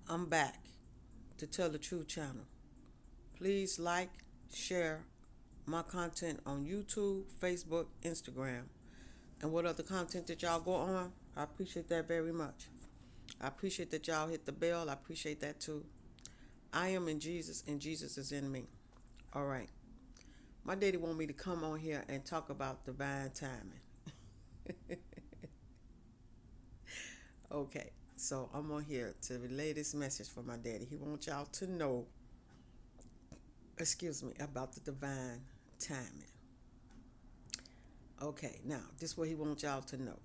I'm back to Tell the Truth channel. Please like, share my content on YouTube, Facebook, Instagram, and what other content that y'all go on. I appreciate that very much. I appreciate that y'all hit the bell. I appreciate that too. I am in Jesus and Jesus is in me. All right. My daddy want me to come on here and talk about divine timing. Okay. So I'm on here to relay this message for my daddy. He wants y'all to know, about the divine timing. Okay, now this is what he wants y'all to know.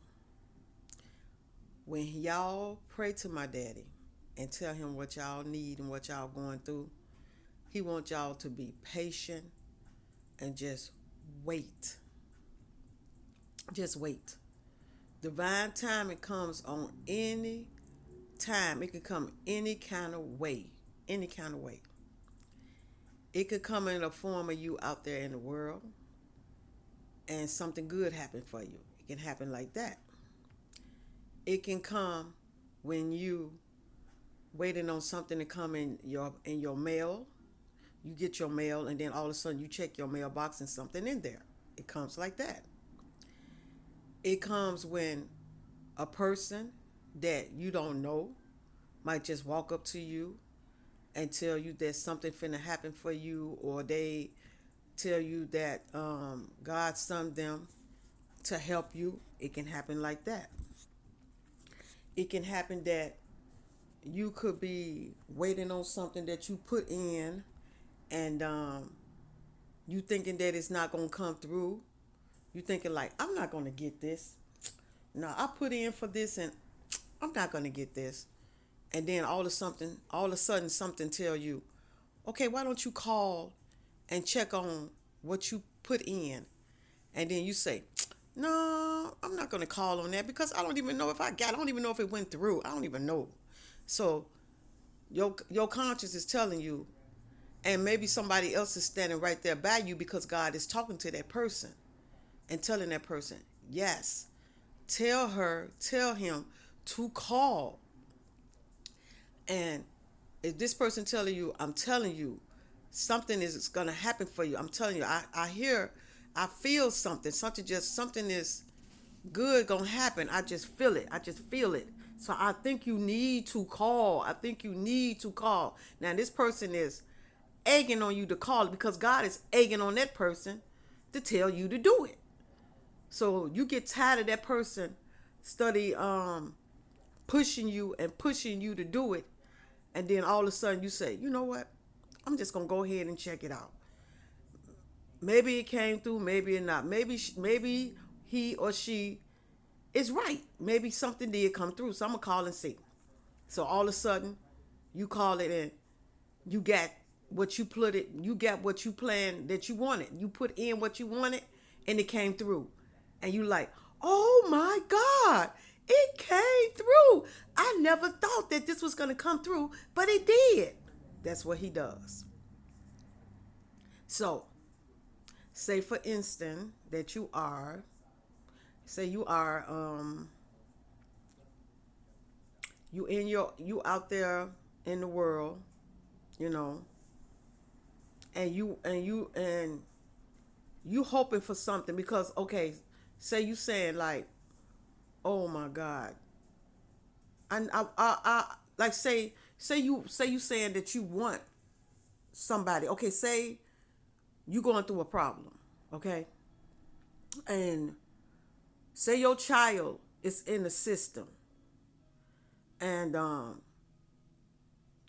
When y'all pray to my daddy and tell him what y'all need and what y'all going through, he wants y'all to be patient and just wait. Just wait. Divine timing comes on any time. It could come any kind of way. Any kind of way. It could come in the form of you out there in the world and something good happen for you. It can happen like that. It can come when you waiting on something to come in your mail. You get your mail and then all of a sudden you check your mailbox and something in there. It comes like that. It comes when a person that you don't know might just walk up to you and tell you that something finna happen for you, or they tell you that God sent them to help you. It can happen like that. It can happen that you could be waiting on something that you put in, and you thinking that it's not gonna come through. You thinking like, I'm not gonna get this. No, I put in for this and I'm not gonna get this. And then all of a sudden something tell you, okay, why don't you call and check on what you put in? And then you say, no, I'm not gonna call on that because I don't even know if I don't even know if it went through. I don't even know. So your conscience is telling you, and maybe somebody else is standing right there by you because God is talking to that person and telling that person, yes, tell him to call. And if this person telling you, I'm telling you, something is gonna happen for you. I'm telling you, I feel something is good gonna happen. I just feel it. I just feel it. So I think you need to call. I think you need to call. Now this person is egging on you to call it because God is egging on that person to tell you to do it. So you get tired of that person study pushing you to do it, and then all of a sudden you say, you know what? I'm just gonna go ahead and check it out. Maybe it came through, maybe it not. Maybe he or she is right. Maybe something did come through. So I'm gonna call and see. So all of a sudden, you call it in. You got what you put it. You got what you planned that you wanted. You put in what you wanted, and it came through. And you like, oh my God, it came through. I never thought that this was gonna come through, but it did. That's what he does. So, say for instance that you are you out there in the world, you know, and you hoping for something because, okay, say you saying like, oh my God, I like say you saying that you want somebody. Okay, say you going through a problem, okay, and say your child is in the system, and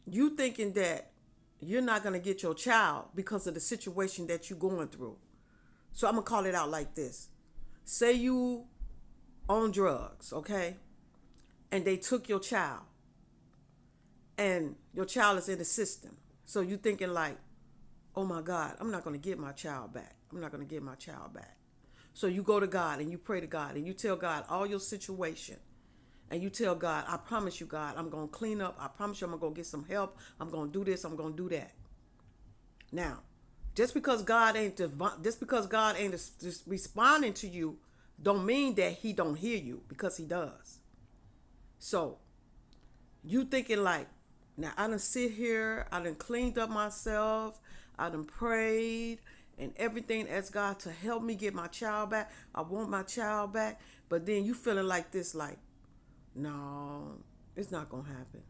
you thinking that you're not going to get your child because of the situation that you're going through. So I'm going to call it out like this. Say you on drugs, okay? And they took your child. And your child is in the system. So you thinking like, oh my God, I'm not going to get my child back. I'm not going to get my child back. So you go to God and you pray to God and you tell God all your situation. And you tell God, I promise you, God, I'm going to clean up. I promise you I'm going to go get some help. I'm going to do this. I'm going to do that. Now, just because God ain't just responding to you, don't mean that he don't hear you, because he does. So you thinking like, Now I done sit here, I done cleaned up myself, I done prayed and everything, asked God to help me get my child back. I want my child back. But then you feeling like this, like, no, it's not gonna happen.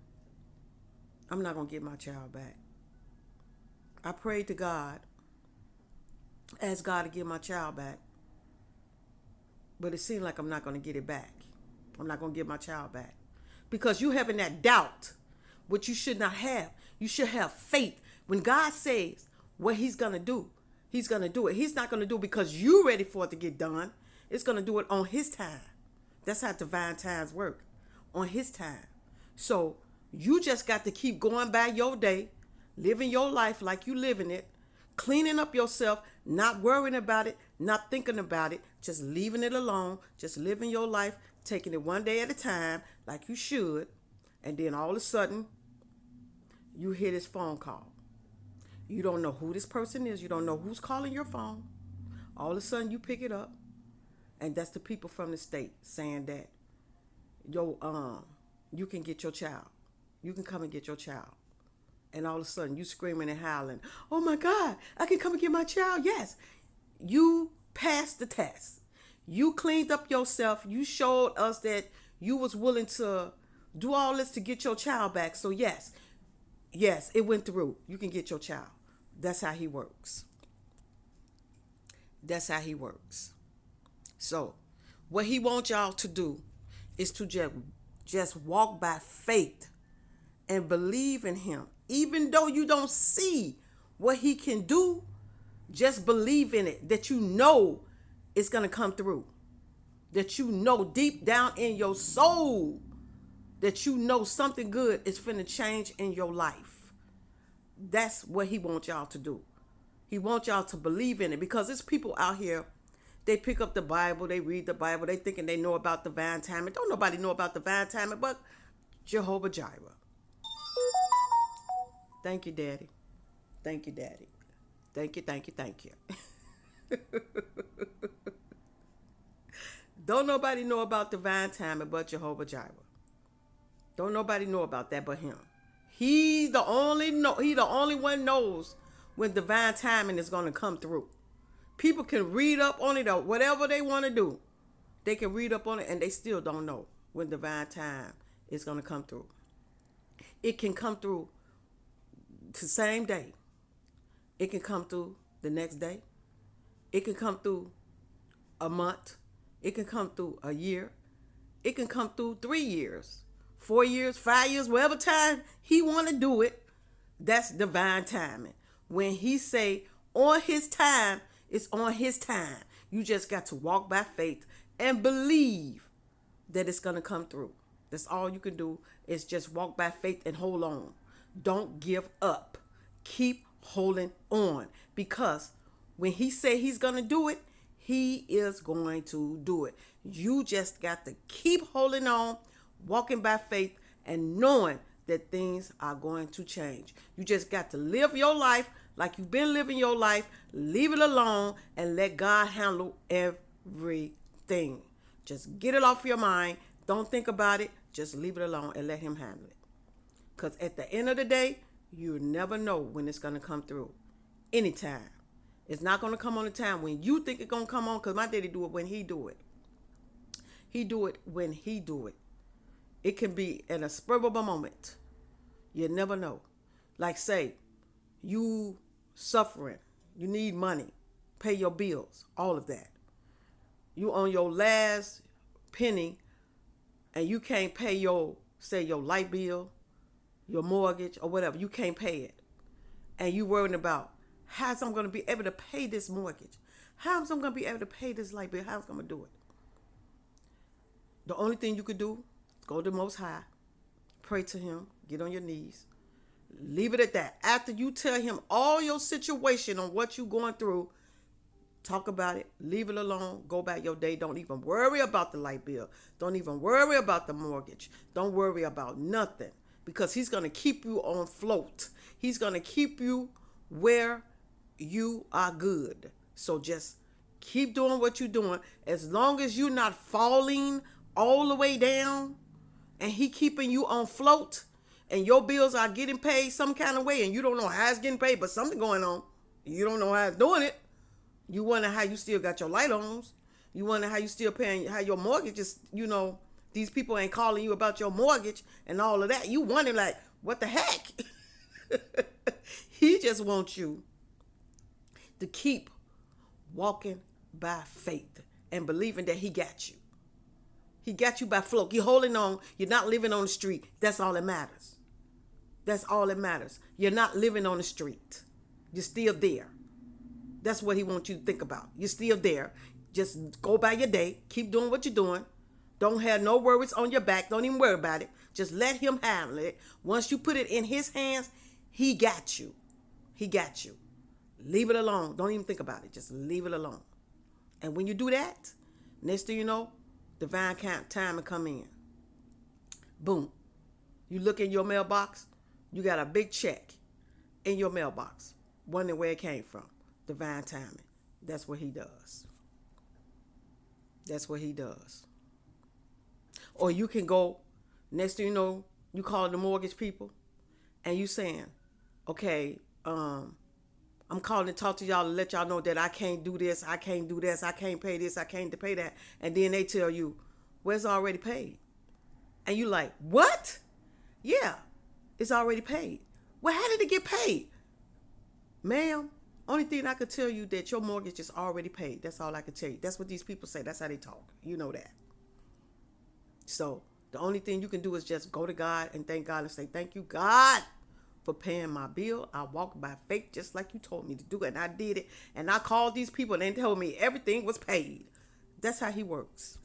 I'm not gonna get my child back. I prayed to God, asked God to get my child back. But it seemed like I'm not gonna get it back. I'm not gonna get my child back. Because you having that doubt, which you should not have. You should have faith. When God says what he's going to do, he's going to do it. He's not going to do it because you're ready for it to get done. It's going to do it on his time. That's how divine times work, on his time. So you just got to keep going by your day, living your life like you living it, cleaning up yourself, not worrying about it, not thinking about it, just leaving it alone, just living your life, taking it one day at a time like you should. And then all of a sudden, you hear this phone call. You don't know who this person is. You don't know who's calling your phone. All of a sudden, you pick it up. And that's the people from the state saying that, you can get your child. You can come and get your child. And all of a sudden, you screaming and howling, oh my God, I can come and get my child. Yes, you passed the test. You cleaned up yourself. You showed us that you was willing to do all this to get your child back. So yes, it went through. You can get your child. That's how he works. That's how he works. So what he wants y'all to do is to just walk by faith and believe in him. Even though you don't see what he can do, just believe in it, that you know it's going to come through. That you know deep down in your soul that you know something good is finna change in your life. That's what he wants y'all to do. He wants y'all to believe in it, because there's people out here, they pick up the Bible, they read the Bible, they thinking they know about divine timing. Don't nobody know about divine timing but Jehovah Jireh. Thank you, Daddy. Thank you, Daddy. Thank you, thank you, thank you. Don't nobody know about divine timing but Jehovah Jireh. Don't nobody know about that but him. He the only one knows when divine timing is going to come through. People can read up on it or whatever they want to do. They can read up on it and they still don't know when divine time is going to come through. It can come through the same day. It can come through the next day. It can come through a month. It can come through a year. It can come through 3 years, 4 years, 5 years, whatever time he want to do it. That's divine timing. When he say on his time, it's on his time. You just got to walk by faith and believe that it's going to come through. That's all you can do, is just walk by faith and hold on. Don't give up. Keep holding on, because when he say he's going to do it, he is going to do it. You just got to keep holding on, walking by faith, and knowing that things are going to change. You just got to live your life like you've been living your life. Leave it alone and let God handle everything. Just get it off your mind. Don't think about it. Just leave it alone and let him handle it. Because at the end of the day, you never know when it's going to come through. Anytime. It's not going to come on a time when you think it's going to come on, because my daddy do it when he do it. He do it when he do it. It can be in a spur of a moment. You never know. Like say, you suffering. You need money. Pay your bills. All of that. You on your last penny and you can't pay your light bill, your mortgage, or whatever. You can't pay it. And you worrying about, how's I'm going to be able to pay this mortgage? How's I'm going to be able to pay this light bill? How's I'm going to do it? The only thing you could do is go to the Most High, pray to him, get on your knees, leave it at that. After you tell him all your situation on what you're going through, talk about it, leave it alone, go about your day. Don't even worry about the light bill. Don't even worry about the mortgage. Don't worry about nothing, because he's going to keep you on float. He's going to keep you where you are good. So just keep doing what you're doing. As long as you're not falling all the way down and he keeping you on float and your bills are getting paid some kind of way and you don't know how it's getting paid, but something going on. You don't know how it's doing it. You wonder how you still got your light on. You wonder how you still paying, how your mortgage is, these people ain't calling you about your mortgage and all of that. You wonder like, what the heck? He just wants you to keep walking by faith and believing that he got you. He got you by flow. You're holding on. You're not living on the street. That's all that matters. That's all that matters. You're not living on the street. You're still there. That's what he wants you to think about. You're still there. Just go by your day. Keep doing what you're doing. Don't have no worries on your back. Don't even worry about it. Just let him handle it. Once you put it in his hands, he got you. He got you. Leave it alone. Don't even think about it. Just leave it alone. And when you do that, next thing you know, divine time will come in. Boom. You look in your mailbox, you got a big check in your mailbox. Wondering where it came from. Divine timing. That's what he does. That's what he does. Or you can go, next thing you know, you call the mortgage people and you saying, okay, I'm calling to talk to y'all to let y'all know that I can't do this, I can't do this, I can't pay this, I can't pay that. And then they tell you, well, it's already paid. And you like, what? Yeah, it's already paid. Well, how did it get paid? Ma'am, only thing I could tell you that your mortgage is already paid. That's all I could tell you. That's what these people say. That's how they talk. You know that. So the only thing you can do is just go to God and thank God and say, thank you, God, for paying my bill. I walked by faith just like you told me to do it. And I did it. And I called these people and they told me everything was paid. That's how he works.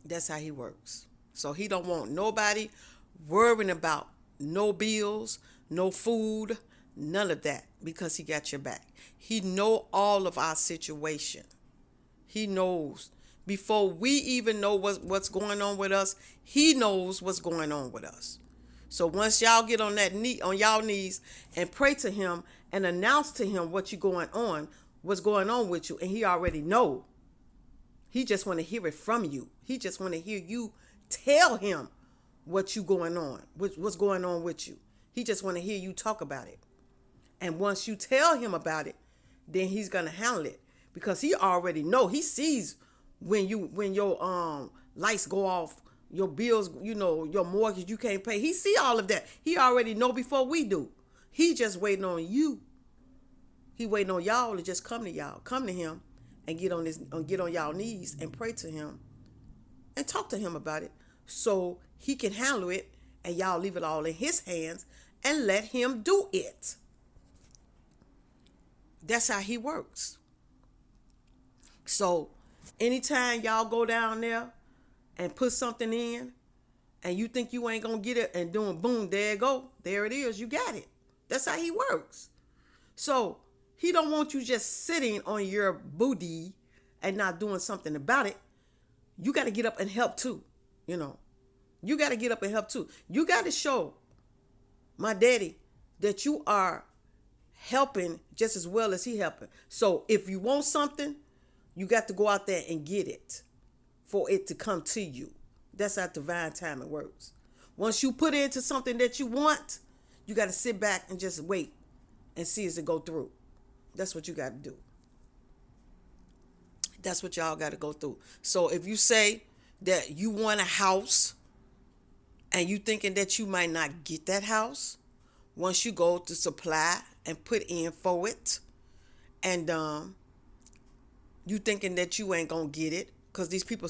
That's how he works. So he don't want nobody worrying about no bills, no food, none of that, because he got your back. He know all of our situation. He knows. Before we even know what's going on with us, he knows what's going on with us. So once y'all get on y'all knees and pray to him and announce to him what's going on with you, and he already know. He just want to hear it from you. He just want to hear you tell him what's going on with you. He just want to hear you talk about it. And once you tell him about it, then he's gonna handle it because he already know. He sees when your lights go off, your bills, your mortgage you can't pay. He see all of that. He already know before we do. He just waiting on you. He waiting on y'all to just come to him, and get on y'all knees and pray to him, and talk to him about it, so he can handle it, and y'all leave it all in his hands and let him do it. That's how he works. So anytime y'all go down there and put something in and you think you ain't gonna get it, and doing boom, there it go. There it is. You got it. That's how he works. So he don't want you just sitting on your booty and not doing something about it. You got to get up and help too. You got to get up and help too. You got to show my daddy that you are helping just as well as he helping. So if you want something, you got to go out there and get it for it to come to you. That's how divine timing works. Once you put into something that you want, you got to sit back and just wait and see as it go through. That's what you got to do. That's what y'all got to go through. So if you say that you want a house and you thinking that you might not get that house, once you go to supply and put in for it, and you thinking that you ain't gonna get it, because these people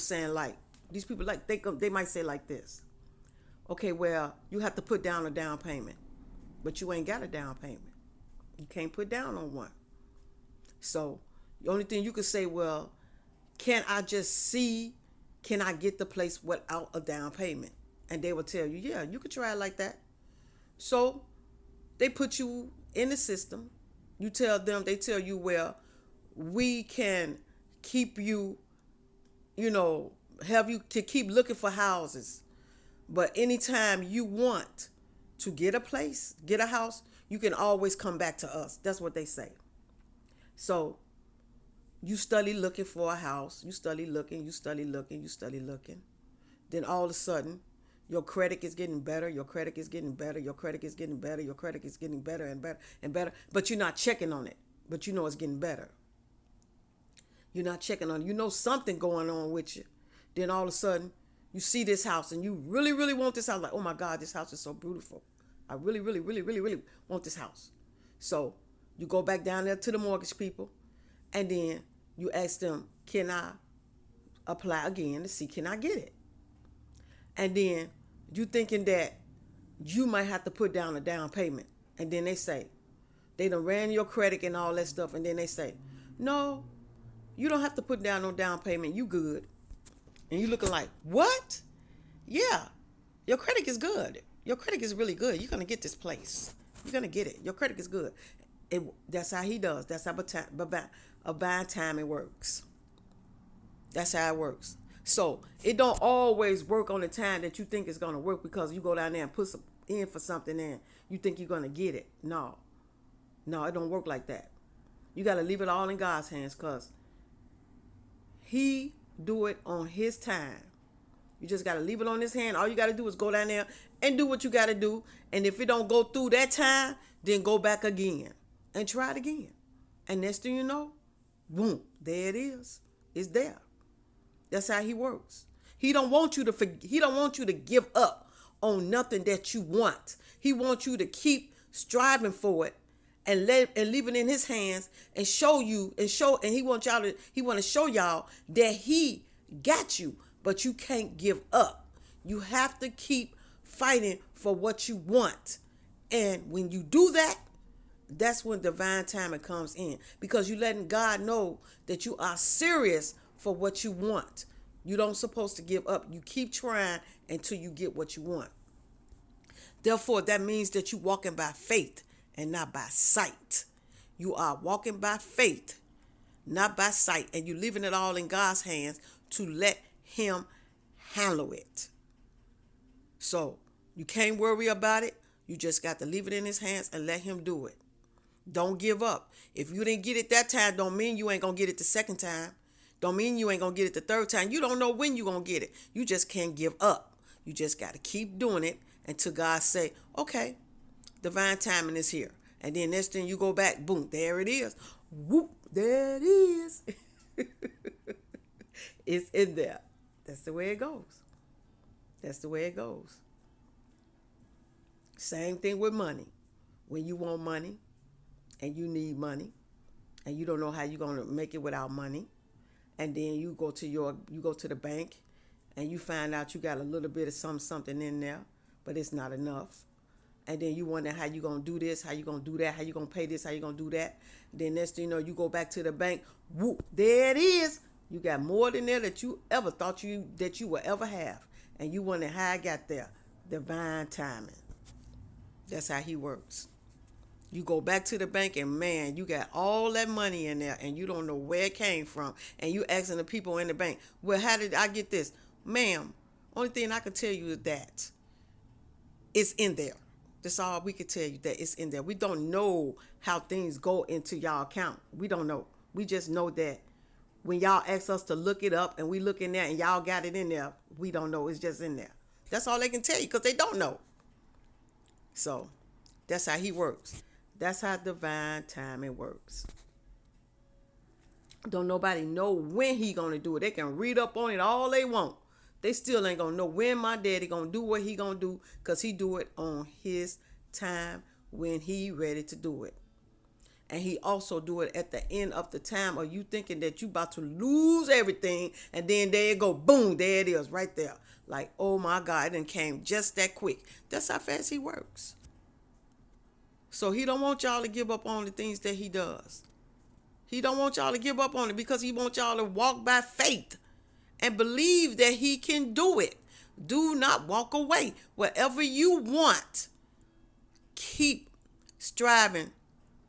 they might say like this. Okay, well, you have to put down a down payment, but you ain't got a down payment. You can't put down on one. So the only thing you could say, well, can I get the place without a down payment? And they will tell you, yeah, you could try it like that. So they put you in the system. They tell you, well, we can keep you, have you to keep looking for houses. But anytime you want to get a house, you can always come back to us. That's what they say. So you study looking for a house. You study looking. Then all of a sudden, Your credit is getting better. Your credit is getting better. Your credit is getting better. Your credit is getting better and better and better. But you're not checking on it. But you know it's getting better. You're not checking on it. You know something going on with you. Then all of a sudden, you see this house and you really, really want this house. Like, oh my God, this house is so beautiful. I really, really, really, really, really want this house. So you go back down there to the mortgage people and then you ask them, can I apply again to see can I get it? And then you thinking that you might have to put down a down payment. And then they say, they done ran your credit and all that stuff. And then they say, no, you don't have to put down no down payment. You good. And you looking like, what? Yeah, your credit is good. Your credit is really good. You're going to get this place. You're going to get it. Your credit is good. That's how he does. That's how a buying time it works. That's how it works. So it don't always work on the time that you think it's going to work because you go down there and put some in for something and you think you're going to get it. No, it don't work like that. You got to leave it all in God's hands because he do it on his time. You just got to leave it on his hand. All you got to do is go down there and do what you got to do. And if it don't go through that time, then go back again and try it again. And next thing you know, boom, there it is. It's there. That's how he works. He don't want you to give up on nothing that you want. He wants you to keep striving for it and leave it in his hands and show you and he want to show y'all that he got you, but you can't give up. You have to keep fighting for what you want. And when you do that, that's when divine timing comes in because you letting God know that you are serious for what you want. You don't supposed to give up. You keep trying until you get what you want. Therefore, that means that you're walking by faith and not by sight. You are walking by faith, not by sight, and you're leaving it all in God's hands to let him handle it. So you can't worry about it. You just got to leave it in his hands and let him do it. Don't give up. If you didn't get it that time, don't mean you ain't going to get it the second time. Don't mean you ain't going to get it the third time. You don't know when you're going to get it. You just can't give up. You just got to keep doing it until God say, okay, divine timing is here. And then next thing you go back, boom, there it is. Whoop, there it is. It's in there. That's the way it goes. That's the way it goes. Same thing with money. When you want money and you need money and you don't know how you're going to make it without money, and then you go to the bank and you find out you got a little bit of something in there, but it's not enough. And then you wonder how you going to do this, how you going to do that, how you going to pay this, how you going to do that. Then next thing you know, you go back to the bank. Whoop, there it is. You got more than there that you ever thought that you would ever have. And you wonder how I got there. Divine timing. That's how he works. You go back to the bank and man, you got all that money in there and you don't know where it came from. And you asking the people in the bank, well, how did I get this? Ma'am, only thing I can tell you is that it's in there. That's all we can tell you, that it's in there. We don't know how things go into y'all account. We don't know. We just know that when y'all ask us to look it up and we look in there and y'all got it in there, we don't know. It's just in there. That's all they can tell you because they don't know. So that's how he works. That's how divine timing works. Don't nobody know when he gonna do it. They can read up on it all they want. They still ain't gonna know when my daddy gonna do what he gonna do because he do it on his time when he ready to do it. And he also do it at the end of the time. Are you thinking that you about to lose everything and then there you go, boom, there it is right there. Like, oh my God, it came just that quick. That's how fast he works. So he don't want y'all to give up on the things that he does. He don't want y'all to give up on it because he wants y'all to walk by faith and believe that he can do it. Do not walk away. Whatever you want, keep striving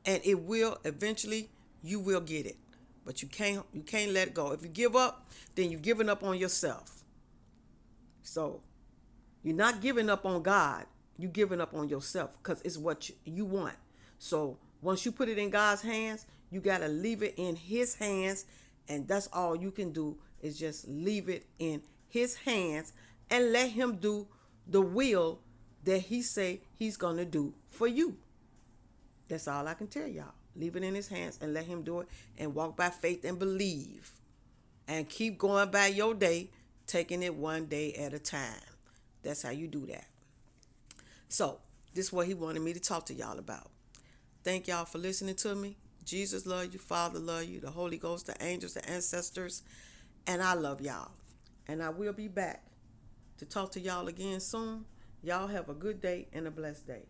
and it will eventually, you will get it. But you can't let it go. If you give up, then you're giving up on yourself. So you're not giving up on God. You're giving up on yourself because it's what you want. So once you put it in God's hands, you got to leave it in his hands. And that's all you can do is just leave it in his hands and let him do the will that he say he's going to do for you. That's all I can tell y'all. Leave it in his hands and let him do it, and walk by faith and believe, and keep going by your day, taking it one day at a time. That's how you do that. So this is what he wanted me to talk to y'all about. Thank y'all for listening to me. Jesus love you, Father love you, the Holy Ghost, the angels, the ancestors, and I love y'all. And I will be back to talk to y'all again soon. Y'all have a good day and a blessed day.